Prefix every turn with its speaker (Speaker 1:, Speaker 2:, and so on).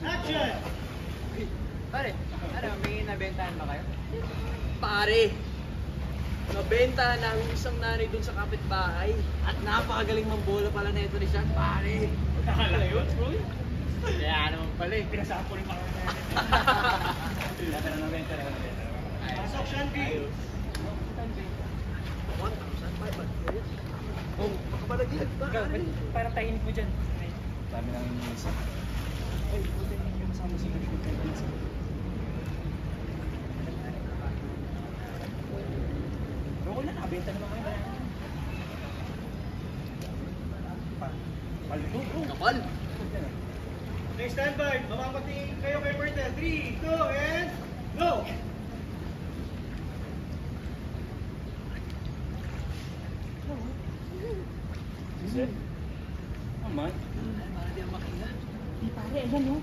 Speaker 1: Action!
Speaker 2: Pare, ano, may nabentahan ba kayo?
Speaker 3: Pare, nabenta namin isang nanay dun sa kapitbahay. At napakagaling mambola pala na ito ni Sean, pare.
Speaker 1: Nakala yun, bro?
Speaker 2: Kaya naman pala eh.
Speaker 1: Pinasahan ko rin pa kami. Lahat na nabenta na nabenta. Pasok, Shanti!
Speaker 3: 1,500. Oh, makabalaglag, pare.
Speaker 1: Parang tahimik mo dyan. Dami nang iniisa. Ay, buti na yung kasama sa likod kayo na sa Bro, wala nakabenta naman kayo. Palito, bro.
Speaker 3: Kapal.
Speaker 1: Next standby, mamapatingin kayo kay Bertel. 3, 2, and go! Aman?
Speaker 3: Para di ang makina.
Speaker 4: Di pare, ayan o.